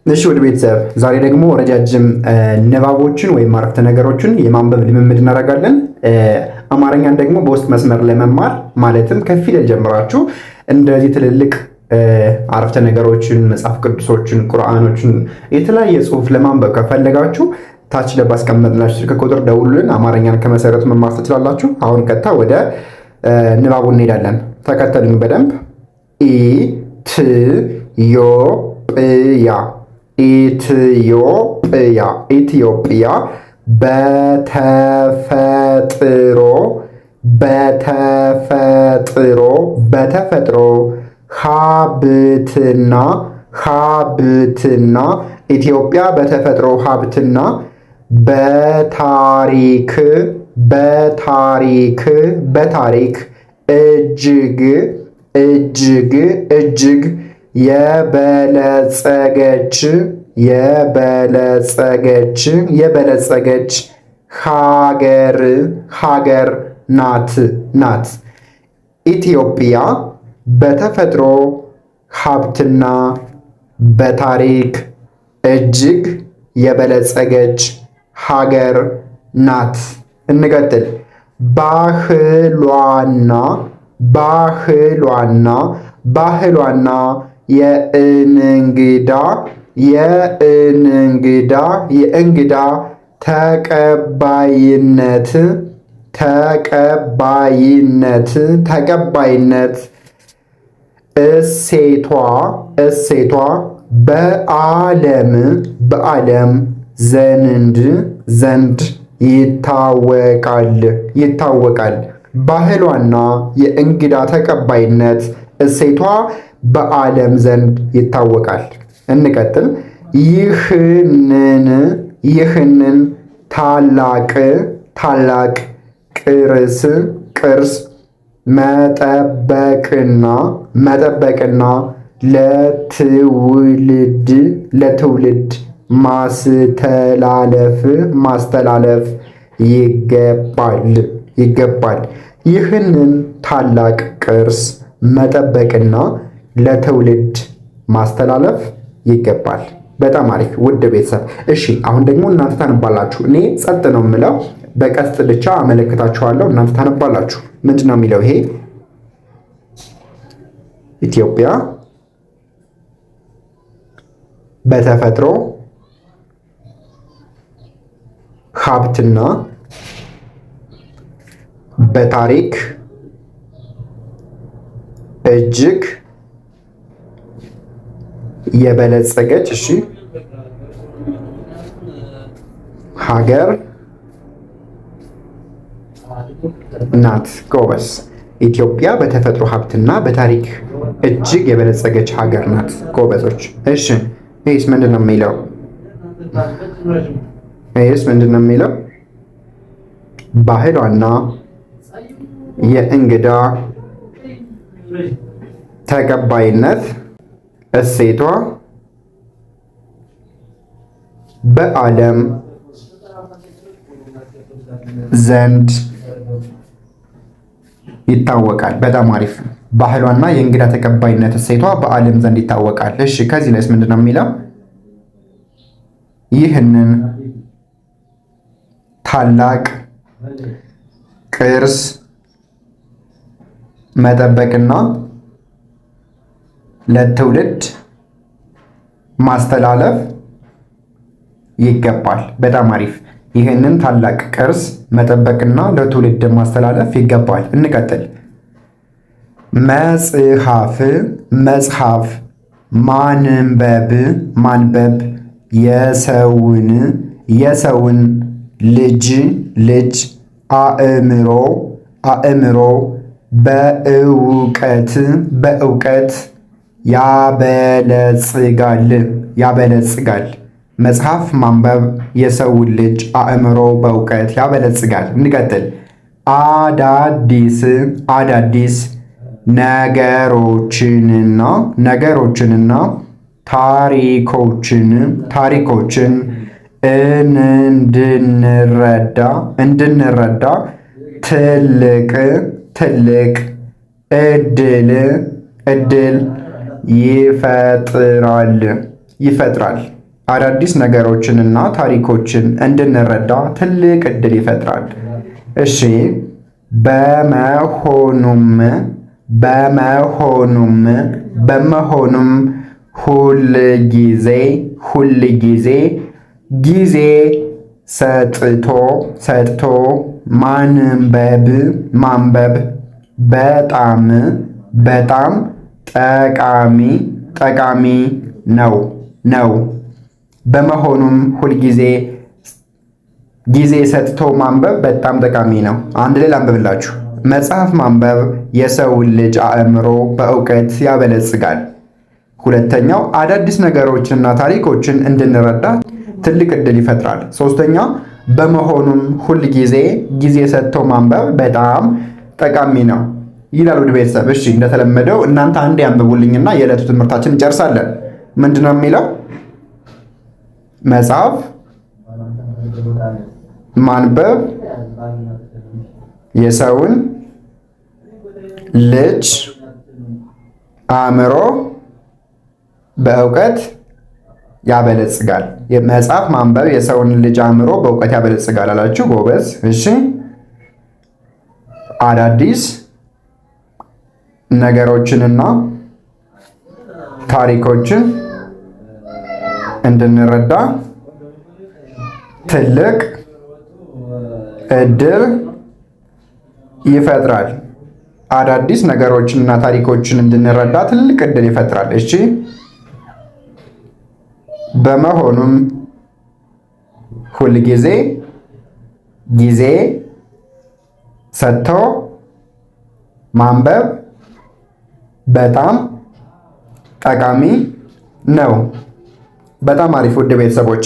እሺ ወደ ቤተሰብ ዛሬ ደግሞ ረጃጅም ንባቦችን ወይም አረፍተ ነገሮችን የማንበብ ልምምድ እናደርጋለን። አማርኛን ደግሞ በውስጥ መስመር ለመማር ማለትም ከፊደል ጀምራችሁ እንደዚህ ትልልቅ አረፍተ ነገሮችን፣ መጽሐፍ ቅዱሶችን፣ ቁርአኖችን የተለያየ ጽሁፍ ለማንበብ ከፈለጋችሁ ታች ላይ ባስቀመጥላችሁ ስልክ ቁጥር ደውሉልን። አማርኛን ከመሰረቱ መማር ትችላላችሁ። አሁን ቀጥታ ወደ ንባቡ እንሄዳለን። ተከተሉኝ በደንብ ኢትዮጵያ ኢትዮጵያ በተፈጥሮ ሀብትና ኢትዮጵያ በተፈጥሮ ሀብትና በታሪክ እጅግ የበለጸገች ሀገር ናት። ኢትዮጵያ በተፈጥሮ ሀብትና በታሪክ እጅግ የበለጸገች ሀገር ናት። እንቀጥል። ባህሏና የእንግዳ ተቀባይነት እሴቷ በዓለም ዘንድ ይታወቃል። ባህሏና የእንግዳ ተቀባይነት እሴቷ በዓለም ዘንድ ይታወቃል። እንቀጥል። ይህንን ታላቅ ቅርስ መጠበቅና ለትውልድ ማስተላለፍ ይገባል። ይህንን ታላቅ ቅርስ መጠበቅና ለትውልድ ማስተላለፍ ይገባል። በጣም አሪፍ ውድ ቤተሰብ። እሺ አሁን ደግሞ እናንተ ታነባላችሁ። እኔ ጸጥ ነው የምለው፣ በቀስት ብቻ አመለክታችኋለሁ፣ እናንተ ታነባላችሁ። ምንድን ነው የሚለው ይሄ? ኢትዮጵያ በተፈጥሮ ሀብትና በታሪክ እጅግ የበለጸገች ሀገር ናት። ጎበስ። ኢትዮጵያ በተፈጥሮ ሀብትና በታሪክ እጅግ የበለጸገች ሀገር ናት። ጎበዞች። እሺ ይህስ ምንድን ነው የሚለው? ባህሏና የእንግዳ ተቀባይነት እሴቷ በዓለም ዘንድ ይታወቃል። በጣም አሪፍ። ባህሏና የእንግዳ ተቀባይነት እሴቷ በዓለም ዘንድ ይታወቃል። እሺ ከዚህ ላይስ ምንድን ነው የሚለው? ይህንን ታላቅ ቅርስ መጠበቅና ለትውልድ ማስተላለፍ ይገባል። በጣም አሪፍ። ይህንን ታላቅ ቅርስ መጠበቅና ለትውልድ ማስተላለፍ ይገባል። እንቀጥል። መጽሐፍ ማንበብ የሰውን ልጅ አእምሮ በእውቀት ያበለጽጋል። መጽሐፍ ማንበብ የሰውን ልጅ አእምሮ በእውቀት ያበለጽጋል። እንቀጥል። አዳዲስ ነገሮችንና ታሪኮችን እንድንረዳ ትልቅ እድል ይፈጥራል። አዳዲስ ነገሮችንና ታሪኮችን እንድንረዳ ትልቅ እድል ይፈጥራል። እሺ በመሆኑም ሁል ጊዜ ጊዜ ሰጥቶ ማንበብ በጣም ጠቃሚ ነው። በመሆኑም ሁልጊዜ ጊዜ ሰጥቶ ማንበብ በጣም ጠቃሚ ነው። አንድ ላይ ላንብብላችሁ። መጽሐፍ ማንበብ የሰውን ልጅ አእምሮ በእውቀት ያበለጽጋል። ሁለተኛው አዳዲስ ነገሮችንና ታሪኮችን እንድንረዳ ትልቅ እድል ይፈጥራል። ሶስተኛ በመሆኑም ሁልጊዜ ጊዜ ሰጥቶ ማንበብ በጣም ጠቃሚ ነው ይላል። ውድ ቤተሰብ እሺ፣ እንደተለመደው እናንተ አንድ ያንብቡልኝና የዕለቱ ትምህርታችን እንጨርሳለን። ምንድነው የሚለው? መጽሐፍ ማንበብ የሰውን ልጅ አእምሮ በእውቀት ያበለጽጋል። መጽሐፍ ማንበብ የሰውን ልጅ አእምሮ በእውቀት ያበለጽጋል አላችሁ። ጎበዝ። እሺ፣ አዳዲስ ነገሮችንና ታሪኮችን እንድንረዳ ትልቅ እድል ይፈጥራል። አዳዲስ ነገሮችንና ታሪኮችን እንድንረዳ ትልቅ እድል ይፈጥራል። እሺ፣ በመሆኑም ሁልጊዜ ጊዜ ሰጥቶ ማንበብ በጣም ጠቃሚ ነው። በጣም አሪፍ ውድ ቤተሰቦቼ።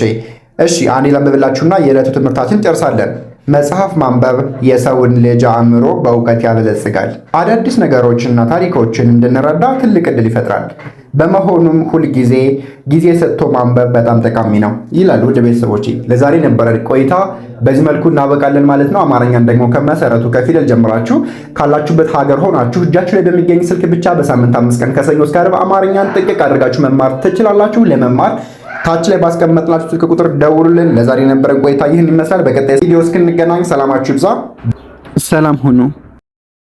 እሺ አንዴ ላንብብላችሁና የዕለቱ ትምህርታችን ጨርሳለን። መጽሐፍ ማንበብ የሰውን ልጅ አእምሮ በእውቀት ያበለጽጋል። አዳዲስ ነገሮችንና ታሪኮችን እንድንረዳ ትልቅ እድል ይፈጥራል። በመሆኑም ሁልጊዜ ጊዜ ሰጥቶ ማንበብ በጣም ጠቃሚ ነው ይላል። ውድ ቤተሰቦቼ ለዛሬ ነበረን ቆይታ በዚህ መልኩ እናበቃለን ማለት ነው። አማርኛን ደግሞ ከመሰረቱ ከፊደል ጀምራችሁ ካላችሁበት ሀገር ሆናችሁ እጃችሁ ላይ በሚገኝ ስልክ ብቻ በሳምንት 5 ቀን ከሰኞ እስከ ዓርብ አማርኛን ጥቅቅ አድርጋችሁ መማር ትችላላችሁ። ለመማር ታች ላይ ባስቀመጥናችሁ ስልክ ቁጥር ደውሉልን። ለዛሬ የነበረን ቆይታ ይህን ይመስላል። በቀጣይ ቪዲዮ እስክንገናኝ ሰላማችሁ ይብዛ። ሰላም ሁኑ።